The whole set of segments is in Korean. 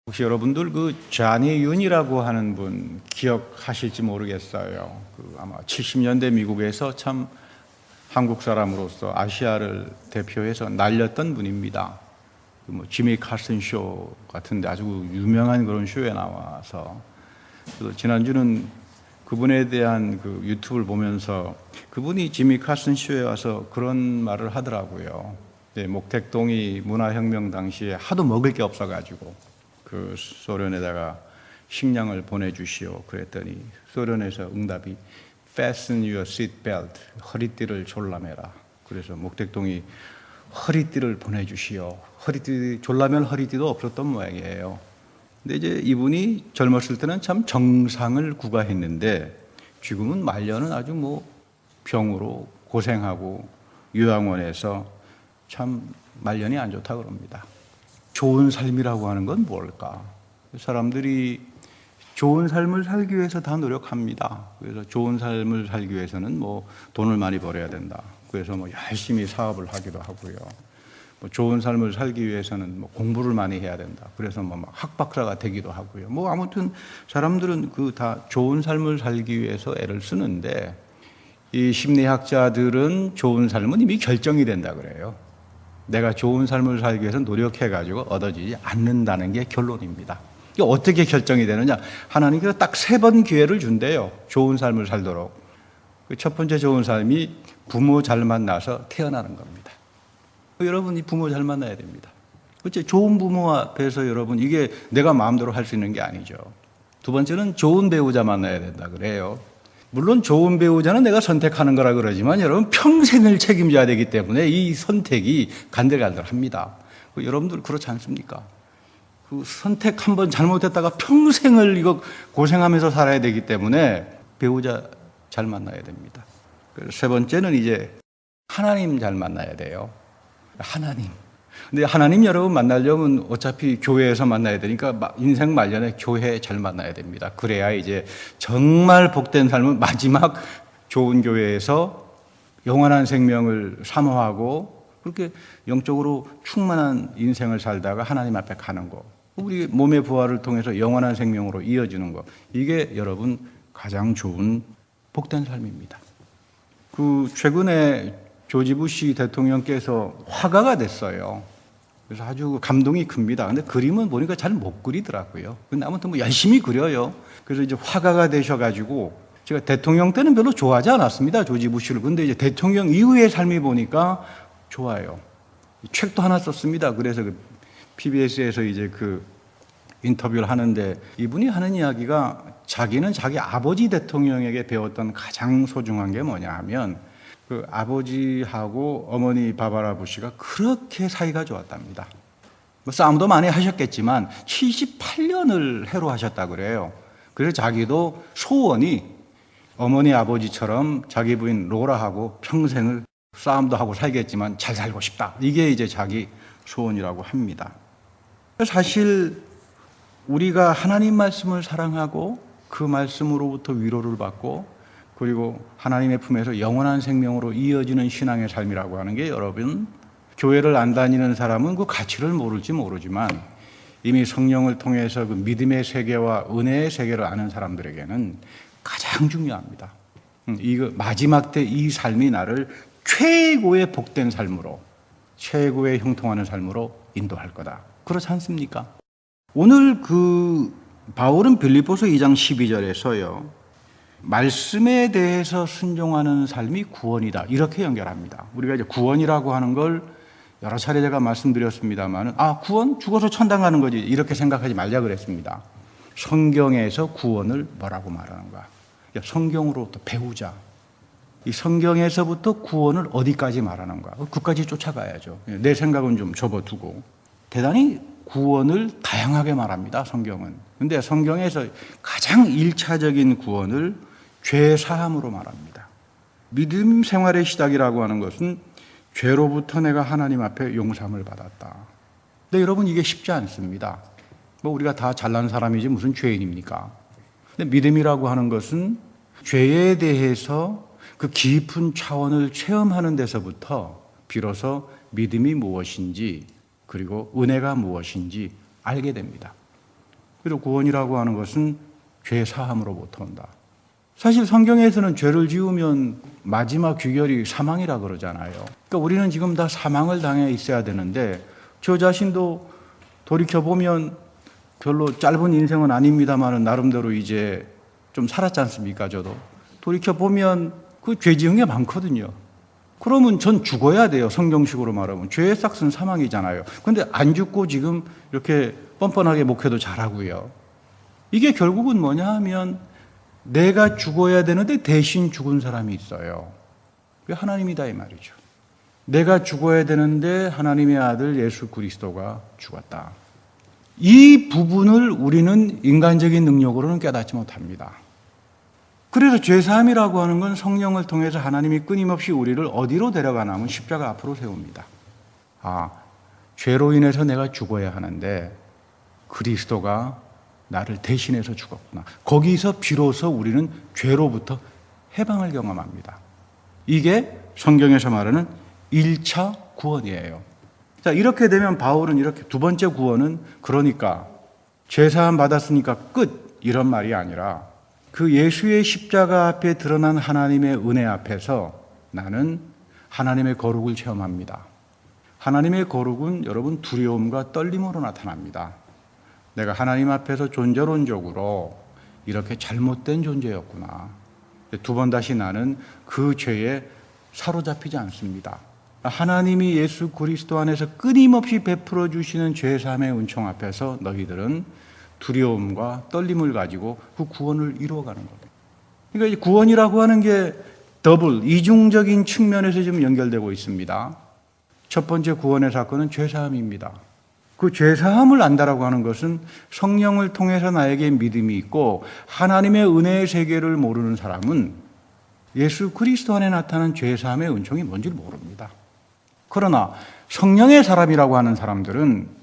혹시 여러분들 그 자니 윤이라고 하는 분 기억하실지 모르겠어요. 아마 70년대 미국에서 참 한국 사람으로서 아시아를 대표해서 날렸던 분입니다. 지미 칼슨 쇼 같은데 아주 유명한 그런 쇼에 나와서, 그래서 지난주는 그분에 대한 그 유튜브를 보면서 그분이 지미 칼슨 쇼에 와서 그런 말을 하더라고요. 목택동이 문화혁명 당시에 하도 먹을 게 없어가지고 그 소련에다가 식량을 보내주시오 그랬더니 소련에서 응답이 Fasten your seat belt, 허리띠를 졸라매라. 그래서 목택동이 허리띠를 보내주시오. 졸라맨 허리띠도 없었던 모양이에요. 근데 이제 이분이 젊었을 때는 참 정상을 구가했는데 지금은 말년은 아주 병으로 고생하고 요양원에서 참 말년이 안 좋다 그럽니다. 좋은 삶이라고 하는 건 뭘까? 사람들이 좋은 삶을 살기 위해서 다 노력합니다. 그래서 좋은 삶을 살기 위해서는 돈을 많이 벌어야 된다. 그래서 열심히 사업을 하기도 하고요. 좋은 삶을 살기 위해서는 공부를 많이 해야 된다. 그래서 학박사가 되기도 하고요. 아무튼 사람들은 다 좋은 삶을 살기 위해서 애를 쓰는데, 이 심리학자들은 좋은 삶은 이미 결정이 된다 그래요. 내가 좋은 삶을 살기 위해서 노력해가지고 얻어지지 않는다는 게 결론입니다. 이게 어떻게 결정이 되느냐? 하나님께서 딱 3번 기회를 준대요. 좋은 삶을 살도록. 첫 번째 좋은 삶이 부모 잘 만나서 태어나는 겁니다. 여러분, 이 부모 잘 만나야 됩니다. 그렇죠? 좋은 부모 앞에서 여러분, 이게 내가 마음대로 할 수 있는 게 아니죠. 두 번째는 좋은 배우자 만나야 된다 그래요. 물론 좋은 배우자는 내가 선택하는 거라 그러지만 여러분, 평생을 책임져야 되기 때문에 이 선택이 간들간들합니다. 여러분들 그렇지 않습니까? 선택 한번 잘못했다가 평생을 이거 고생하면서 살아야 되기 때문에 배우자 잘 만나야 됩니다. 세 번째는 이제 하나님 잘 만나야 돼요. 하나님. 근데 하나님 여러분 만나려면 어차피 교회에서 만나야 되니까 인생 말년에 교회 잘 만나야 됩니다. 그래야 이제 정말 복된 삶은 마지막 좋은 교회에서 영원한 생명을 사모하고 그렇게 영적으로 충만한 인생을 살다가 하나님 앞에 가는 거. 우리 몸의 부활을 통해서 영원한 생명으로 이어지는 거. 이게 여러분 가장 좋은 복된 삶입니다. 최근에 조지 부시 대통령께서 화가가 됐어요. 그래서 아주 감동이 큽니다. 근데 그림은 보니까 잘 못 그리더라고요. 근데 아무튼 열심히 그려요. 그래서 이제 화가가 되셔가지고, 제가 대통령 때는 별로 좋아하지 않았습니다, 조지 부시를. 근데 이제 대통령 이후의 삶이 보니까 좋아요. 책도 하나 썼습니다. 그래서 PBS에서 이제 인터뷰를 하는데 이분이 하는 이야기가, 자기는 자기 아버지 대통령에게 배웠던 가장 소중한 게 뭐냐 하면, 아버지하고 어머니 바바라 부시가 그렇게 사이가 좋았답니다. 싸움도 많이 하셨겠지만 78년을 해로하셨다 그래요. 그래서 자기도 소원이 어머니 아버지처럼 자기 부인 로라하고 평생을 싸움도 하고 살겠지만 잘 살고 싶다. 이게 이제 자기 소원이라고 합니다. 사실 우리가 하나님 말씀을 사랑하고 그 말씀으로부터 위로를 받고 그리고 하나님의 품에서 영원한 생명으로 이어지는 신앙의 삶이라고 하는 게, 여러분, 교회를 안 다니는 사람은 그 가치를 모를지 모르지만 이미 성령을 통해서 믿음의 세계와 은혜의 세계를 아는 사람들에게는 가장 중요합니다. 마지막 때 이 삶이 나를 최고의 복된 삶으로, 최고의 형통하는 삶으로 인도할 거다. 그렇지 않습니까? 오늘 바울은 빌립보서 2장 12절에서요. 말씀에 대해서 순종하는 삶이 구원이다. 이렇게 연결합니다. 우리가 이제 구원이라고 하는 걸 여러 차례 제가 말씀드렸습니다만, 구원? 죽어서 천당 가는 거지. 이렇게 생각하지 말자 그랬습니다. 성경에서 구원을 뭐라고 말하는가? 성경으로부터 배우자. 이 성경에서부터 구원을 어디까지 말하는가? 그까지 쫓아가야죠. 내 생각은 좀 접어두고. 대단히 구원을 다양하게 말합니다, 성경은. 근데 성경에서 가장 1차적인 구원을 죄 사함으로 말합니다. 믿음 생활의 시작이라고 하는 것은 죄로부터 내가 하나님 앞에 용서함을 받았다. 근데 여러분, 이게 쉽지 않습니다. 우리가 다 잘난 사람이지 무슨 죄인입니까? 근데 믿음이라고 하는 것은 죄에 대해서 그 깊은 차원을 체험하는 데서부터 비로소 믿음이 무엇인지 그리고 은혜가 무엇인지 알게 됩니다. 그리고 구원이라고 하는 것은 죄 사함으로부터 온다. 사실 성경에서는 죄를 지으면 마지막 귀결이 사망이라 그러잖아요. 그러니까 우리는 지금 다 사망을 당해 있어야 되는데 저 자신도 돌이켜보면 별로 짧은 인생은 아닙니다만 나름대로 이제 좀 살았지 않습니까? 저도 돌이켜보면 그 죄 지은 게 많거든요. 그러면 전 죽어야 돼요. 성경식으로 말하면 죄의 삭은 사망이잖아요. 그런데 안 죽고 지금 이렇게 뻔뻔하게 목회도 잘하고요. 이게 결국은 뭐냐 하면 내가 죽어야 되는데 대신 죽은 사람이 있어요. 그게 하나님이다 이 말이죠. 내가 죽어야 되는데 하나님의 아들 예수 그리스도가 죽었다. 이 부분을 우리는 인간적인 능력으로는 깨닫지 못합니다. 그래서 죄사함이라고 하는 건 성령을 통해서 하나님이 끊임없이 우리를 어디로 데려가나 하면 십자가 앞으로 세웁니다. 죄로 인해서 내가 죽어야 하는데 그리스도가 나를 대신해서 죽었구나. 거기서 비로소 우리는 죄로부터 해방을 경험합니다. 이게 성경에서 말하는 1차 구원이에요. 자, 이렇게 되면 바울은 이렇게 두 번째 구원은 그러니까 죄사함 받았으니까 끝 이런 말이 아니라 그 예수의 십자가 앞에 드러난 하나님의 은혜 앞에서 나는 하나님의 거룩을 체험합니다. 하나님의 거룩은 여러분 두려움과 떨림으로 나타납니다. 내가 하나님 앞에서 존재론적으로 이렇게 잘못된 존재였구나. 두 번 다시 나는 그 죄에 사로잡히지 않습니다. 하나님이 예수 그리스도 안에서 끊임없이 베풀어 주시는 죄사함의 은총 앞에서 너희들은 두려움과 떨림을 가지고 그 구원을 이루어가는 겁니다. 그러니까 이 구원이라고 하는 게 더블, 이중적인 측면에서 지금 연결되고 있습니다. 첫 번째 구원의 사건은 죄사함입니다. 그 죄사함을 안다라고 하는 것은 성령을 통해서 나에게 믿음이 있고 하나님의 은혜의 세계를 모르는 사람은 예수 그리스도 안에 나타난 죄사함의 은총이 뭔지를 모릅니다. 그러나 성령의 사람이라고 하는 사람들은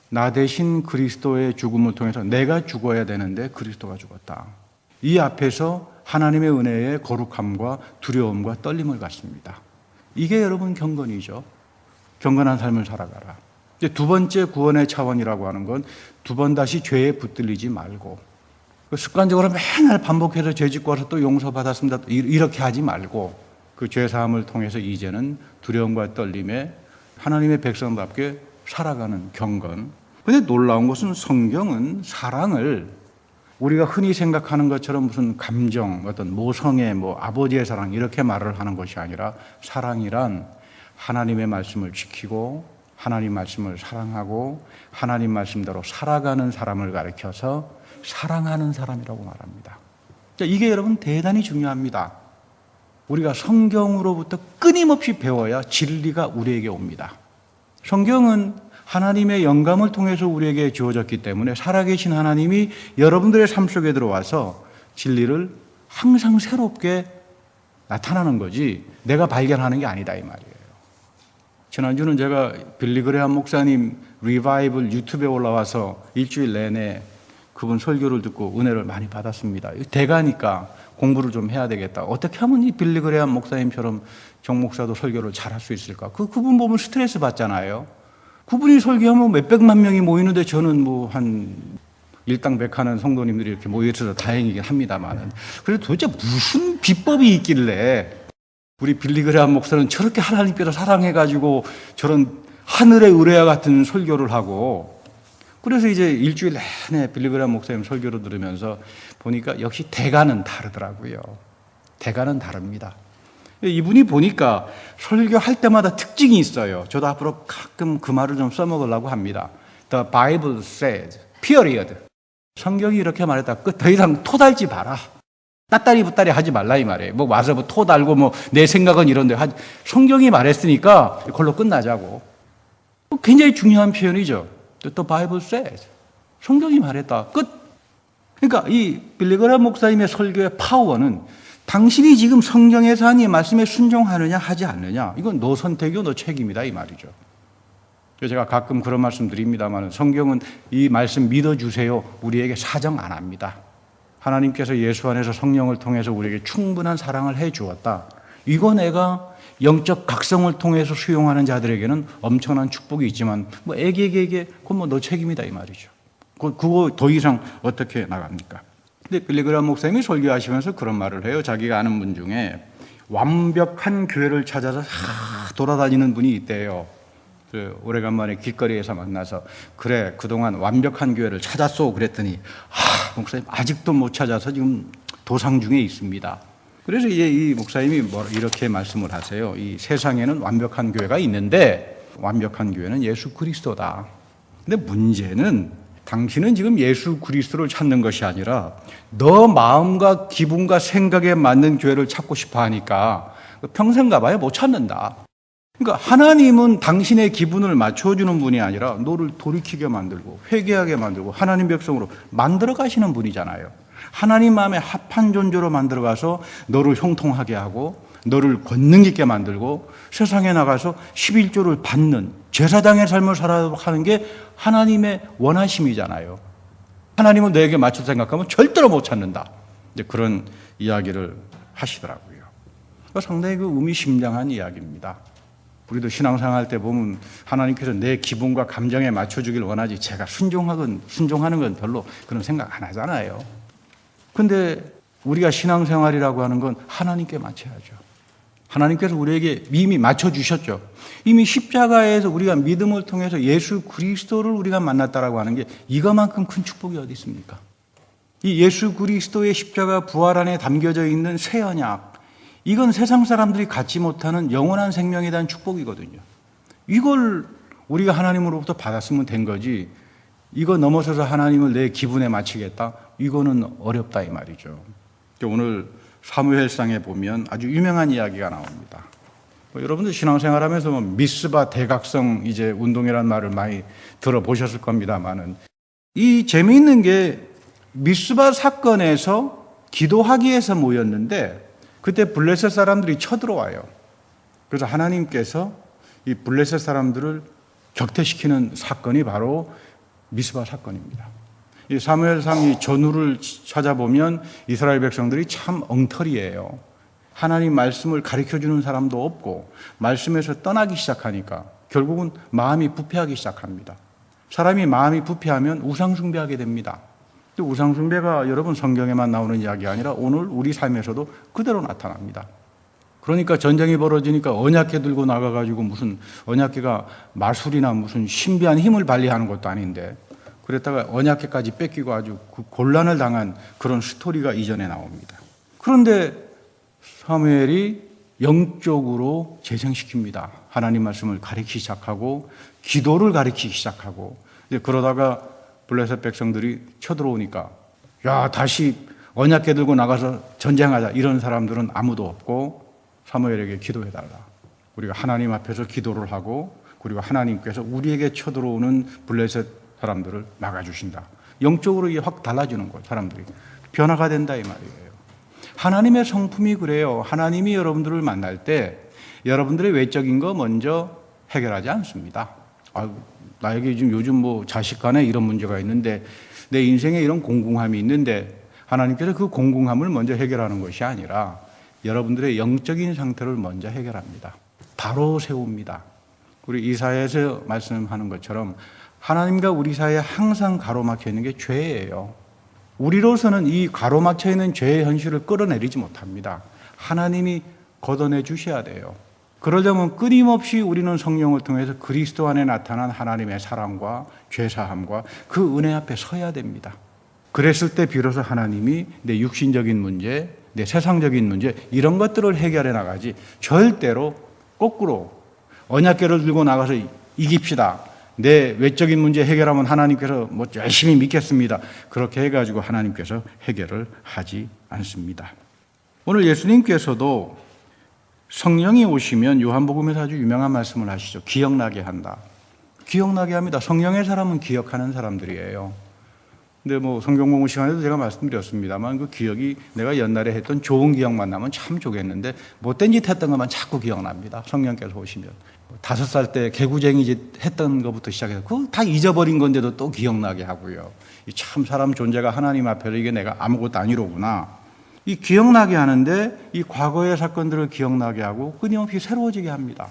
나 대신 그리스도의 죽음을 통해서 내가 죽어야 되는데 그리스도가 죽었다. 이 앞에서 하나님의 은혜의 거룩함과 두려움과 떨림을 갖습니다. 이게 여러분 경건이죠. 경건한 삶을 살아가라. 이제 두 번째 구원의 차원이라고 하는 건 두 번 다시 죄에 붙들리지 말고 습관적으로 맨날 반복해서 죄 짓고 와서 또 용서받았습니다. 이렇게 하지 말고 그 죄사함을 통해서 이제는 두려움과 떨림에 하나님의 백성답게 살아가는 경건. 그런데 놀라운 것은 성경은 사랑을 우리가 흔히 생각하는 것처럼 무슨 감정, 어떤 모성애, 아버지의 사랑 이렇게 말을 하는 것이 아니라 사랑이란 하나님의 말씀을 지키고 하나님 말씀을 사랑하고 하나님 말씀대로 살아가는 사람을 가리켜서 사랑하는 사람이라고 말합니다. 이게 여러분 대단히 중요합니다. 우리가 성경으로부터 끊임없이 배워야 진리가 우리에게 옵니다. 성경은 하나님의 영감을 통해서 우리에게 주어졌기 때문에 살아계신 하나님이 여러분들의 삶 속에 들어와서 진리를 항상 새롭게 나타나는 거지 내가 발견하는 게 아니다 이 말이에요. 지난주는 제가 빌리 그레함 목사님 리바이벌 유튜브에 올라와서 일주일 내내 그분 설교를 듣고 은혜를 많이 받았습니다. 대가니까 공부를 좀 해야 되겠다. 어떻게 하면 이 빌리 그레함 목사님처럼 정 목사도 설교를 잘할 수 있을까? 그분 보면 스트레스 받잖아요. 그분이 설교하면 몇백만 명이 모이는데 저는 한 일당백하는 성도님들이 이렇게 모여있어서 다행이긴 합니다만 그래도 도대체 무슨 비법이 있길래 우리 빌리 그레함 목사는 저렇게 하나님께서 사랑해가지고 저런 하늘의 의뢰와 같은 설교를 하고 그래서 이제 일주일 내내 빌리 그레함 목사님 설교를 들으면서 보니까 역시 대가는 다르더라고요. 대가는 다릅니다. 이분이 보니까 설교할 때마다 특징이 있어요. 저도 앞으로 가끔 그 말을 좀 써먹으려고 합니다. The Bible says, period. 성경이 이렇게 말했다. 끝. 더 이상 토달지 마라. 따따리 붙다리 하지 말라 이 말이에요. 와서 토 달고 내 생각은 이런데 성경이 말했으니까 그걸로 끝나자고. 굉장히 중요한 표현이죠. The Bible says. 성경이 말했다. 끝. 그러니까 이 빌리 그레함 목사님의 설교의 파워는 당신이 지금 성경에서 한 이 말씀에 순종하느냐 하지 않느냐 이건 너 선택이요 너 책임이다 이 말이죠. 제가 가끔 그런 말씀 드립니다만 성경은 이 말씀 믿어주세요 우리에게 사정 안 합니다. 하나님께서 예수 안에서 성령을 통해서 우리에게 충분한 사랑을 해 주었다. 이거 내가 영적 각성을 통해서 수용하는 자들에게는 엄청난 축복이 있지만 애기에게 그건 너 책임이다 이 말이죠. 그거 더 이상 어떻게 나갑니까? 근데 빌리그람 목사님이 설교하시면서 그런 말을 해요. 자기가 아는 분 중에 완벽한 교회를 찾아서 돌아다니는 분이 있대요. 오래간만에 길거리에서 만나서 그래 그동안 완벽한 교회를 찾았소 그랬더니 목사님 아직도 못 찾아서 지금 도상 중에 있습니다. 그래서 이제 이 목사님이 이렇게 말씀을 하세요. 이 세상에는 완벽한 교회가 있는데 완벽한 교회는 예수 그리스도다. 근데 문제는 당신은 지금 예수 그리스도를 찾는 것이 아니라 너 마음과 기분과 생각에 맞는 교회를 찾고 싶어 하니까 평생 가봐야 못 찾는다. 그러니까 하나님은 당신의 기분을 맞춰주는 분이 아니라 너를 돌이키게 만들고 회개하게 만들고 하나님 백성으로 만들어 가시는 분이잖아요. 하나님 마음에 합한 존재로 만들어 가서 너를 형통하게 하고 너를 권능 있게 만들고 세상에 나가서 11조를 받는 제사장의 삶을 살아가는 게 하나님의 원하심이잖아요. 하나님은 너에게 맞춰 생각하면 절대로 못 찾는다. 이제 그런 이야기를 하시더라고요. 상당히 그 의미심장한 이야기입니다. 우리도 신앙생활 때 보면 하나님께서 내 기분과 감정에 맞춰주길 원하지 제가 순종하는 건 별로 그런 생각 안 하잖아요. 근데 우리가 신앙생활이라고 하는 건 하나님께 맞춰야죠. 하나님께서 우리에게 이미 맞춰주셨죠. 이미 십자가에서 우리가 믿음을 통해서 예수 그리스도를 우리가 만났다라고 하는 게 이거만큼 큰 축복이 어디 있습니까? 이 예수 그리스도의 십자가 부활 안에 담겨져 있는 새 언약, 이건 세상 사람들이 갖지 못하는 영원한 생명에 대한 축복이거든요. 이걸 우리가 하나님으로부터 받았으면 된 거지 이거 넘어서서 하나님을 내 기분에 맞추겠다? 이거는 어렵다 이 말이죠. 오늘 사무엘상에 보면 아주 유명한 이야기가 나옵니다. 여러분들 신앙생활하면서 미스바 대각성 이제 운동이라는 말을 많이 들어보셨을 겁니다만은 이 재미있는 게 미스바 사건에서 기도하기 위해서 모였는데 그때 블레셋 사람들이 쳐들어와요. 그래서 하나님께서 이 블레셋 사람들을 격퇴시키는 사건이 바로 미스바 사건입니다. 이 사무엘상 이 전후를 찾아보면 이스라엘 백성들이 참 엉터리예요. 하나님 말씀을 가르쳐주는 사람도 없고 말씀에서 떠나기 시작하니까 결국은 마음이 부패하기 시작합니다. 사람이 마음이 부패하면 우상숭배하게 됩니다. 우상숭배가 여러분 성경에만 나오는 이야기가 아니라 오늘 우리 삶에서도 그대로 나타납니다. 그러니까 전쟁이 벌어지니까 언약궤 들고 나가가지고 무슨 언약궤가 마술이나 무슨 신비한 힘을 발휘하는 것도 아닌데 그랬다가 언약궤까지 뺏기고 아주 곤란을 당한 그런 스토리가 이전에 나옵니다. 그런데 사무엘이 영적으로 재생시킵니다. 하나님 말씀을 가르치기 시작하고 기도를 가르치기 시작하고 그러다가 블레셋 백성들이 쳐들어오니까 야 다시 언약궤 들고 나가서 전쟁하자 이런 사람들은 아무도 없고 사무엘에게 기도해달라. 우리가 하나님 앞에서 기도를 하고 그리고 하나님께서 우리에게 쳐들어오는 블레셋 사람들을 막아주신다. 영적으로 이게 확 달라지는 거예요. 사람들이 변화가 된다 이 말이에요. 하나님의 성품이 그래요. 하나님이 여러분들을 만날 때 여러분들의 외적인 거 먼저 해결하지 않습니다. 나에게 지금 요즘 뭐 자식 간에 이런 문제가 있는데 내 인생에 이런 공공함이 있는데 하나님께서 그 공공함을 먼저 해결하는 것이 아니라 여러분들의 영적인 상태를 먼저 해결합니다. 바로 세웁니다. 우리 이사야에서 말씀하는 것처럼 하나님과 우리 사이에 항상 가로막혀 있는 게 죄예요. 우리로서는 이 가로막혀 있는 죄의 현실을 끌어내리지 못합니다. 하나님이 걷어내 주셔야 돼요. 그러려면 끊임없이 우리는 성령을 통해서 그리스도 안에 나타난 하나님의 사랑과 죄사함과 그 은혜 앞에 서야 됩니다. 그랬을 때 비로소 하나님이 내 육신적인 문제, 내 세상적인 문제 이런 것들을 해결해 나가지 절대로 거꾸로 언약궤를 들고 나가서 이깁시다. 내 외적인 문제 해결하면 하나님께서 뭐 열심히 믿겠습니다. 그렇게 해가지고 하나님께서 해결을 하지 않습니다. 오늘 예수님께서도 성령이 오시면 요한복음에서 아주 유명한 말씀을 하시죠. 기억나게 한다. 기억나게 합니다. 성령의 사람은 기억하는 사람들이에요. 근데 뭐 성경 공부 시간에도 제가 말씀드렸습니다만 그 기억이 내가 옛날에 했던 좋은 기억만 나면 참 좋겠는데 못된 짓 했던 것만 자꾸 기억납니다. 성령께서 오시면. 5살 때 개구쟁이 짓 했던 것부터 시작해서 그거 다 잊어버린 건데도 또 기억나게 하고요. 참 사람 존재가 하나님 앞에서 이게 내가 아무것도 아니로구나. 이 기억나게 하는데 이 과거의 사건들을 기억나게 하고 끊임없이 새로워지게 합니다.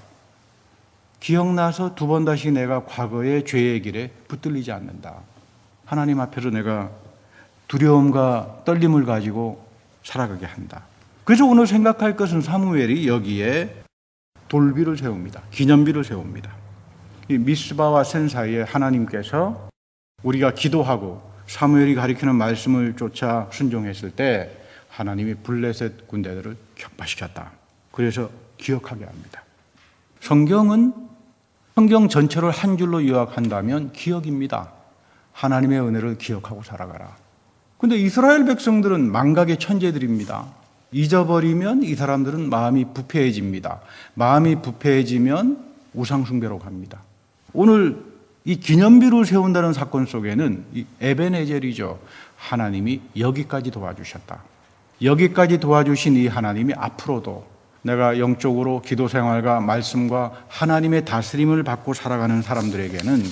기억나서 두 번 다시 내가 과거의 죄의 길에 붙들리지 않는다. 하나님 앞에서 내가 두려움과 떨림을 가지고 살아가게 한다. 그래서 오늘 생각할 것은 사무엘이 여기에 돌비를 세웁니다. 기념비를 세웁니다. 이 미스바와 센 사이에 하나님께서 우리가 기도하고 사무엘이 가리키는 말씀을 쫓아 순종했을 때 하나님이 블레셋 군대들을 격파시켰다. 그래서 기억하게 합니다. 성경 전체를 한 줄로 요약한다면 기억입니다. 하나님의 은혜를 기억하고 살아가라. 근데 이스라엘 백성들은 망각의 천재들입니다. 잊어버리면 이 사람들은 마음이 부패해집니다. 마음이 부패해지면 우상숭배로 갑니다. 오늘 이 기념비를 세운다는 사건 속에는 이 에벤에젤이죠. 하나님이 여기까지 도와주셨다. 여기까지 도와주신 이 하나님이 앞으로도 내가 영적으로 기도 생활과 말씀과 하나님의 다스림을 받고 살아가는 사람들에게는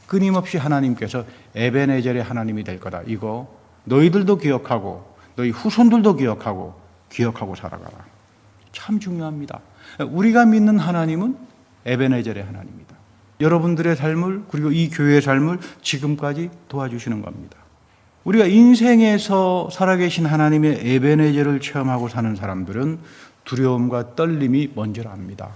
끊임없이 하나님께서 에벤에젤의 하나님이 될 거다. 이거 너희들도 기억하고 너희 후손들도 기억하고 살아가라. 참 중요합니다. 우리가 믿는 하나님은 에벤에젤의 하나님입니다. 여러분들의 삶을 그리고 이 교회의 삶을 지금까지 도와주시는 겁니다. 우리가 인생에서 살아계신 하나님의 에벤에젤을 체험하고 사는 사람들은 두려움과 떨림이 뭔지를 압니다.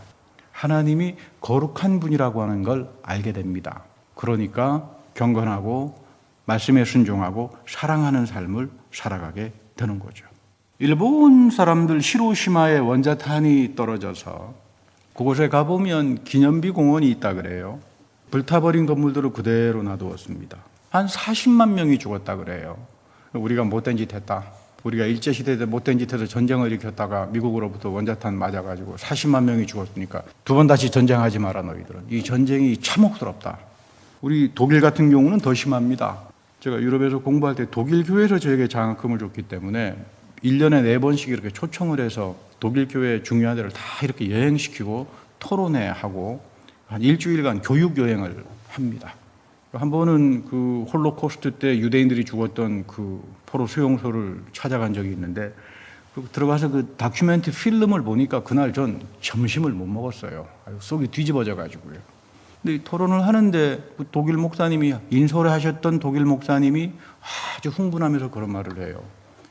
하나님이 거룩한 분이라고 하는 걸 알게 됩니다. 그러니까 경건하고 말씀에 순종하고 사랑하는 삶을 살아가게 되는 거죠. 일본 사람들 히로시마에 원자탄이 떨어져서 그곳에 가보면 기념비 공원이 있다 그래요. 불타버린 건물들을 그대로 놔두었습니다. 한 40만 명이 죽었다 그래요. 우리가 못된 짓 했다. 우리가 일제시대 때 못된 짓 해서 전쟁을 일으켰다가 미국으로부터 원자탄 맞아가지고 40만 명이 죽었으니까 두 번 다시 전쟁하지 마라 너희들은. 이 전쟁이 참혹스럽다. 우리 독일 같은 경우는 더 심합니다. 제가 유럽에서 공부할 때 독일 교회에서 저에게 장학금을 줬기 때문에 1년에 4번씩 이렇게 초청을 해서 독일 교회 중요한 데를 다 이렇게 여행시키고 토론회하고 한 일주일간 교육 여행을 합니다. 한 번은 그 홀로코스트 때 유대인들이 죽었던 그 포로 수용소를 찾아간 적이 있는데 들어가서 그 다큐멘터리 필름을 보니까 그날 전 점심을 못 먹었어요. 속이 뒤집어져 가지고요. 근데 토론을 하는데 그 독일 목사님이 인솔을 하셨던 독일 목사님이 아주 흥분하면서 그런 말을 해요.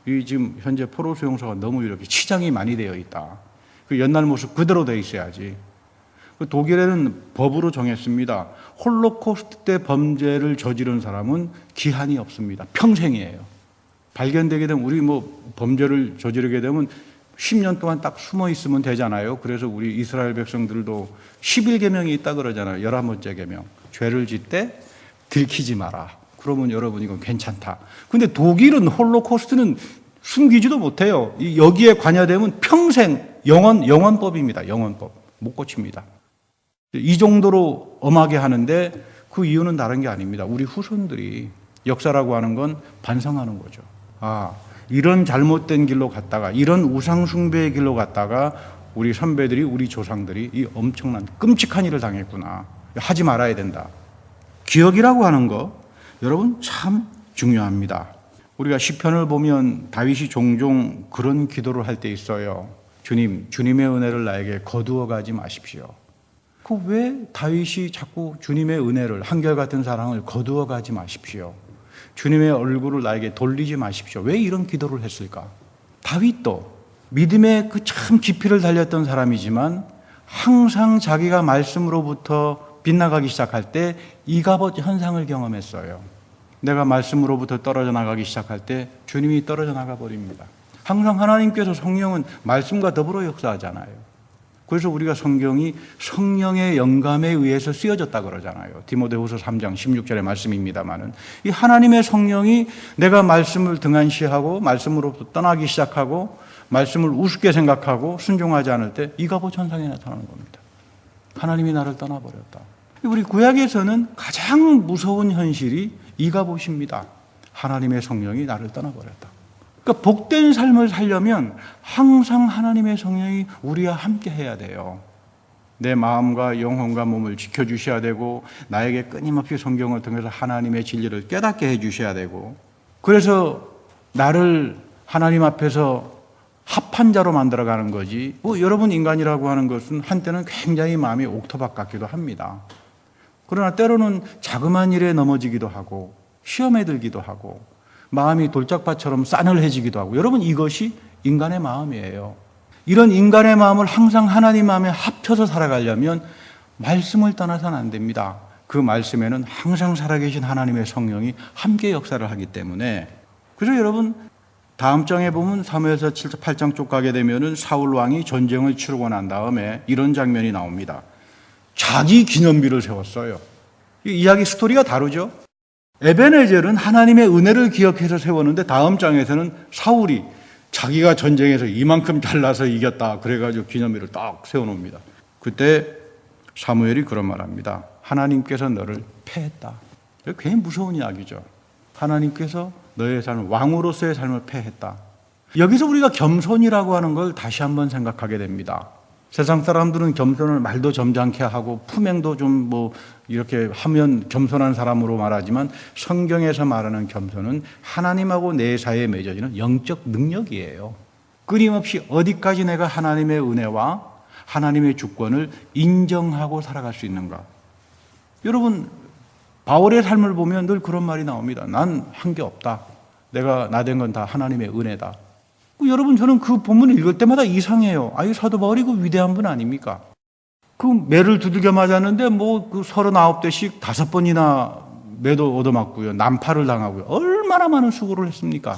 이 지금 현재 포로 수용소가 너무 이렇게 치장이 많이 되어 있다. 그 옛날 모습 그대로 돼 있어야지. 독일에는 법으로 정했습니다. 홀로코스트 때 범죄를 저지른 사람은 기한이 없습니다. 평생이에요. 발견되게 되면 우리 범죄를 저지르게 되면 10년 동안 딱 숨어 있으면 되잖아요. 그래서 우리 이스라엘 백성들도 11계명이 있다 그러잖아요. 11번째 계명. 죄를 짓되 들키지 마라. 그러면 여러분 이건 괜찮다. 근데 독일은 홀로코스트는 숨기지도 못해요. 여기에 관여되면 평생 영원법입니다. 영원법. 못 고칩니다. 이 정도로 엄하게 하는데 그 이유는 다른 게 아닙니다. 우리 후손들이 역사라고 하는 건 반성하는 거죠. 이런 잘못된 길로 갔다가 이런 우상숭배의 길로 갔다가 우리 선배들이 우리 조상들이 이 엄청난 끔찍한 일을 당했구나. 하지 말아야 된다. 기억이라고 하는 거 여러분 참 중요합니다. 우리가 시편을 보면 다윗이 종종 그런 기도를 할 때 있어요. 주님, 주님의 은혜를 나에게 거두어 가지 마십시오. 왜 다윗이 자꾸 주님의 은혜를 한결같은 사랑을 거두어 가지 마십시오. 주님의 얼굴을 나에게 돌리지 마십시오. 왜 이런 기도를 했을까? 다윗도 믿음의 그 참 깊이를 달렸던 사람이지만 항상 자기가 말씀으로부터 빗나가기 시작할 때 이가봇 현상을 경험했어요. 내가 말씀으로부터 떨어져 나가기 시작할 때 주님이 떨어져 나가 버립니다. 항상 하나님께서 성령은 말씀과 더불어 역사하잖아요. 그래서 우리가 성경이 성령의 영감에 의해서 쓰여졌다 그러잖아요. 디모데후서 3장 16절의 말씀입니다만은 이 하나님의 성령이 내가 말씀을 등한시하고 말씀으로부터 떠나기 시작하고 말씀을 우습게 생각하고 순종하지 않을 때 이가봇 현상이 나타나는 겁니다. 하나님이 나를 떠나버렸다. 우리 구약에서는 가장 무서운 현실이 이가봇입니다. 하나님의 성령이 나를 떠나버렸다. 그러니까 복된 삶을 살려면 항상 하나님의 성령이 우리와 함께 해야 돼요. 내 마음과 영혼과 몸을 지켜주셔야 되고 나에게 끊임없이 성경을 통해서 하나님의 진리를 깨닫게 해주셔야 되고 그래서 나를 하나님 앞에서 합한 자로 만들어가는 거지. 여러분 인간이라고 하는 것은 한때는 굉장히 마음이 옥토박 같기도 합니다. 그러나 때로는 자그마한 일에 넘어지기도 하고 시험에 들기도 하고 마음이 돌짝밭처럼 싸늘해지기도 하고 여러분 이것이 인간의 마음이에요. 이런 인간의 마음을 항상 하나님 마음에 합쳐서 살아가려면 말씀을 떠나서는 안 됩니다. 그 말씀에는 항상 살아계신 하나님의 성령이 함께 역사를 하기 때문에 그래서 여러분 다음 장에 보면 사무엘서 8장 쪽 가게 되면은 사울 왕이 전쟁을 치르고 난 다음에 이런 장면이 나옵니다. 자기 기념비를 세웠어요. 이 이야기 스토리가 다르죠. 에벤에젤은 하나님의 은혜를 기억해서 세웠는데 다음 장에서는 사울이 자기가 전쟁에서 이만큼 잘나서 이겼다 그래가지고 기념비를 딱 세워놓습니다. 그때 사무엘이 그런 말합니다. 하나님께서 너를 패했다. 굉장히 무서운 이야기죠. 하나님께서 너의 삶을 왕으로서의 삶을 패했다. 여기서 우리가 겸손이라고 하는 걸 다시 한번 생각하게 됩니다. 세상 사람들은 겸손을 말도 점잖게 하고 품행도 좀 이렇게 하면 겸손한 사람으로 말하지만 성경에서 말하는 겸손은 하나님하고 내 사이에 맺어지는 영적 능력이에요. 끊임없이 어디까지 내가 하나님의 은혜와 하나님의 주권을 인정하고 살아갈 수 있는가. 여러분 바울의 삶을 보면 늘 그런 말이 나옵니다. 난 한 게 없다. 내가 나된 건 다 하나님의 은혜다. 여러분 저는 그 본문을 읽을 때마다 이상해요. 이 사도 바울이 그 위대한 분 아닙니까? 그 매를 두들겨 맞았는데 그 39대씩 5번이나 매도 얻어맞고요. 난파를 당하고요. 얼마나 많은 수고를 했습니까?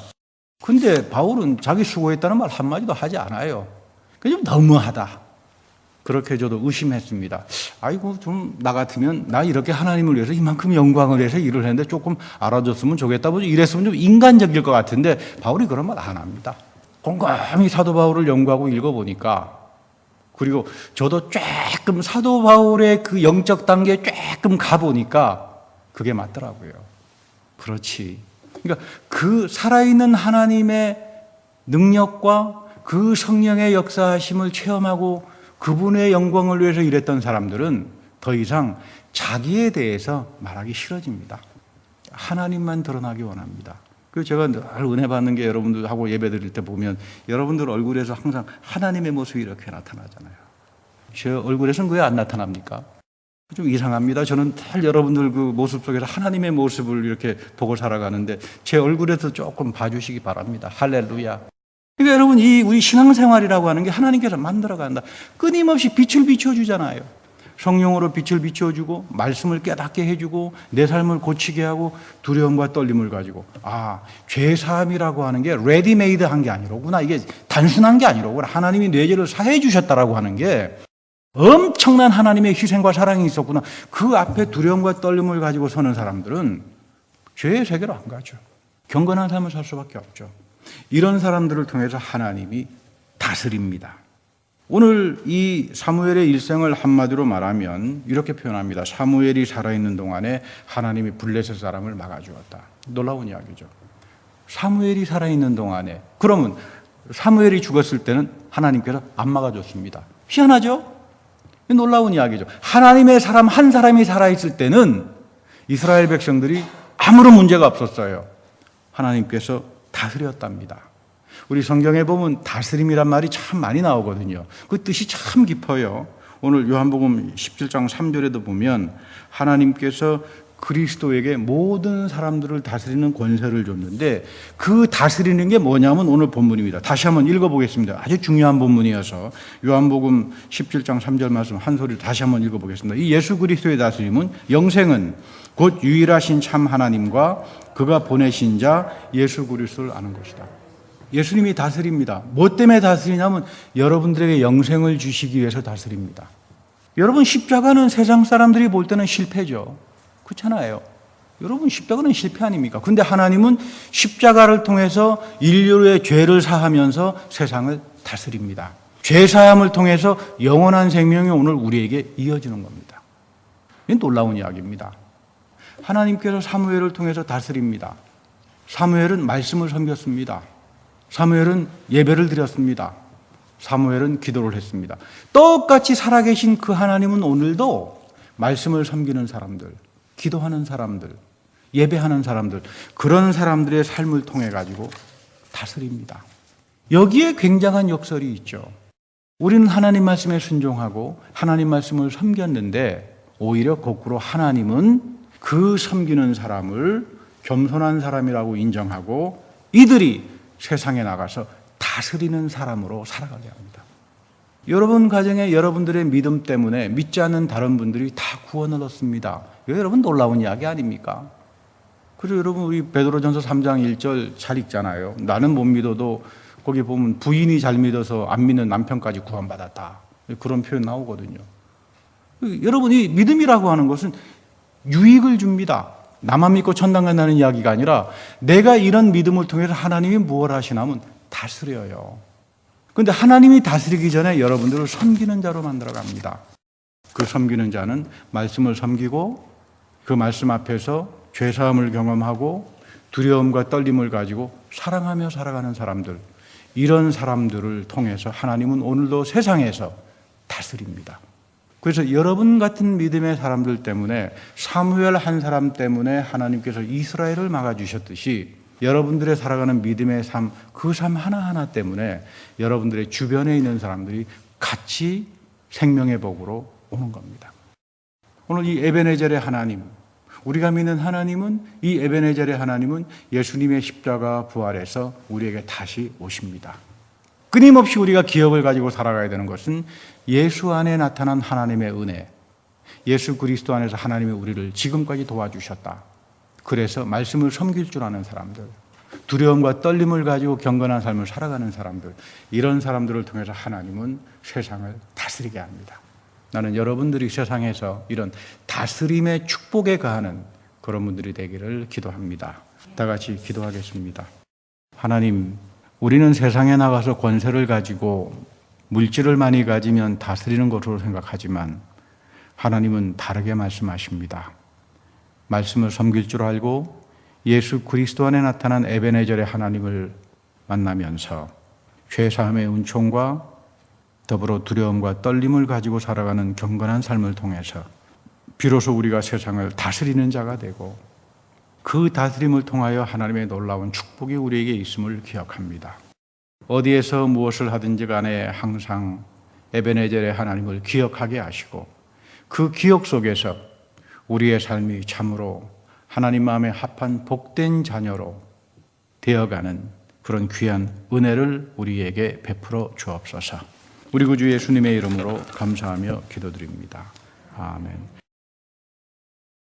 근데 바울은 자기 수고했다는 말 한마디도 하지 않아요. 좀 너무하다. 그렇게 저도 의심했습니다. 아이고 좀 나 같으면 나 이렇게 하나님을 위해서 이만큼 영광을 위해서 일을 했는데 조금 알아줬으면 좋겠다. 이랬으면 좀 인간적일 것 같은데 바울이 그런 말 안 합니다. 곰곰이 사도 바울을 연구하고 읽어보니까 그리고 저도 조금 사도 바울의 그 영적 단계에 조금 가보니까 그게 맞더라고요. 그렇지. 그러니까 그 살아있는 하나님의 능력과 그 성령의 역사하심을 체험하고 그분의 영광을 위해서 일했던 사람들은 더 이상 자기에 대해서 말하기 싫어집니다. 하나님만 드러나기 원합니다. 그래서 제가 늘 은혜 받는 게 여러분들하고 예배 드릴 때 보면 여러분들 얼굴에서 항상 하나님의 모습이 이렇게 나타나잖아요. 제 얼굴에서는 왜 안 나타납니까? 좀 이상합니다. 저는 늘 여러분들 그 모습 속에서 하나님의 모습을 이렇게 보고 살아가는데 제 얼굴에서 조금 봐주시기 바랍니다. 할렐루야. 그러니까 여러분 우리 신앙생활이라고 하는 게 하나님께서 만들어간다. 끊임없이 빛을 비춰주잖아요. 성령으로 빛을 비춰주고 말씀을 깨닫게 해주고 내 삶을 고치게 하고 두려움과 떨림을 가지고 죄사함이라고 하는 게 레디메이드한 게 아니로구나. 이게 단순한 게 아니로구나. 하나님이 내 죄를 사해 주셨다라고 하는 게 엄청난 하나님의 희생과 사랑이 있었구나. 그 앞에 두려움과 떨림을 가지고 서는 사람들은 죄의 세계로 안 가죠. 경건한 삶을 살 수밖에 없죠. 이런 사람들을 통해서 하나님이 다스립니다. 오늘 이 사무엘의 일생을 한마디로 말하면 이렇게 표현합니다. 사무엘이 살아있는 동안에 하나님이 블레셋 사람을 막아주었다. 놀라운 이야기죠. 사무엘이 살아있는 동안에 그러면 사무엘이 죽었을 때는 하나님께서 안 막아줬습니다. 희한하죠? 놀라운 이야기죠. 하나님의 사람 한 사람이 살아있을 때는 이스라엘 백성들이 아무런 문제가 없었어요. 하나님께서 다스렸답니다. 우리 성경에 보면 다스림이란 말이 참 많이 나오거든요. 그 뜻이 참 깊어요. 오늘 요한복음 17장 3절에도 보면 하나님께서 그리스도에게 모든 사람들을 다스리는 권세를 줬는데 그 다스리는 게 뭐냐면 오늘 본문입니다. 다시 한번 읽어보겠습니다. 아주 중요한 본문이어서 요한복음 17장 3절 말씀 한 소리를 다시 한번 읽어보겠습니다. 이 예수 그리스도의 다스림은 영생은 곧 유일하신 참 하나님과 그가 보내신 자 예수 그리스도를 아는 것이다. 예수님이 다스립니다. 뭐 때문에 다스리냐면 여러분들에게 영생을 주시기 위해서 다스립니다. 여러분 십자가는 세상 사람들이 볼 때는 실패죠. 그렇잖아요. 여러분 십자가는 실패 아닙니까? 근데 하나님은 십자가를 통해서 인류의 죄를 사하면서 세상을 다스립니다. 죄사함을 통해서 영원한 생명이 오늘 우리에게 이어지는 겁니다. 이건 놀라운 이야기입니다. 하나님께서 사무엘을 통해서 다스립니다. 사무엘은 말씀을 섬겼습니다. 사무엘은 예배를 드렸습니다. 사무엘은 기도를 했습니다. 똑같이 살아계신 그 하나님은 오늘도 말씀을 섬기는 사람들, 기도하는 사람들, 예배하는 사람들, 그런 사람들의 삶을 통해 가지고 다스립니다. 여기에 굉장한 역설이 있죠. 우리는 하나님 말씀에 순종하고 하나님 말씀을 섬겼는데 오히려 거꾸로 하나님은 그 섬기는 사람을 겸손한 사람이라고 인정하고 이들이 세상에 나가서 다스리는 사람으로 살아가게 합니다. 여러분 가정에 여러분들의 믿음 때문에 믿지 않는 다른 분들이 다 구원을 얻습니다. 이거 여러분 놀라운 이야기 아닙니까? 그래서 여러분 우리 베드로전서 3장 1절 잘 읽잖아요. 나는 못 믿어도 거기 보면 부인이 잘 믿어서 안 믿는 남편까지 구원받았다. 그런 표현 나오거든요. 여러분이 믿음이라고 하는 것은 유익을 줍니다. 나만 믿고 천당 간다는 이야기가 아니라 내가 이런 믿음을 통해서 하나님이 무엇을 하시냐면 다스려요. 그런데 하나님이 다스리기 전에 여러분들을 섬기는 자로 만들어 갑니다. 그 섬기는 자는 말씀을 섬기고 그 말씀 앞에서 죄사함을 경험하고 두려움과 떨림을 가지고 사랑하며 살아가는 사람들, 이런 사람들을 통해서 하나님은 오늘도 세상에서 다스립니다. 그래서 여러분 같은 믿음의 사람들 때문에, 사무엘 한 사람 때문에 하나님께서 이스라엘을 막아주셨듯이 여러분들의 살아가는 믿음의 삶, 그 삶 하나하나 때문에 여러분들의 주변에 있는 사람들이 같이 생명의 복으로 오는 겁니다. 오늘 이 에베네젤의 하나님, 우리가 믿는 하나님은, 이 에베네젤의 하나님은 예수님의 십자가 부활에서 우리에게 다시 오십니다. 끊임없이 우리가 기억을 가지고 살아가야 되는 것은 예수 안에 나타난 하나님의 은혜, 예수 그리스도 안에서 하나님이 우리를 지금까지 도와주셨다. 그래서 말씀을 섬길 줄 아는 사람들, 두려움과 떨림을 가지고 경건한 삶을 살아가는 사람들, 이런 사람들을 통해서 하나님은 세상을 다스리게 합니다. 나는 여러분들이 세상에서 이런 다스림의 축복에 가하는 그런 분들이 되기를 기도합니다. 다 같이 기도하겠습니다. 하나님, 우리는 세상에 나가서 권세를 가지고 물질을 많이 가지면 다스리는 것으로 생각하지만 하나님은 다르게 말씀하십니다. 말씀을 섬길 줄 알고 예수 그리스도 안에 나타난 에베네젤의 하나님을 만나면서 죄사함의 은총과 더불어 두려움과 떨림을 가지고 살아가는 경건한 삶을 통해서 비로소 우리가 세상을 다스리는 자가 되고 그 다스림을 통하여 하나님의 놀라운 축복이 우리에게 있음을 기억합니다. 어디에서 무엇을 하든지 간에 항상 에베네젤의 하나님을 기억하게 하시고 그 기억 속에서 우리의 삶이 참으로 하나님 마음에 합한 복된 자녀로 되어가는 그런 귀한 은혜를 우리에게 베풀어 주옵소서. 우리 구주 예수님의 이름으로 감사하며 기도드립니다. 아멘.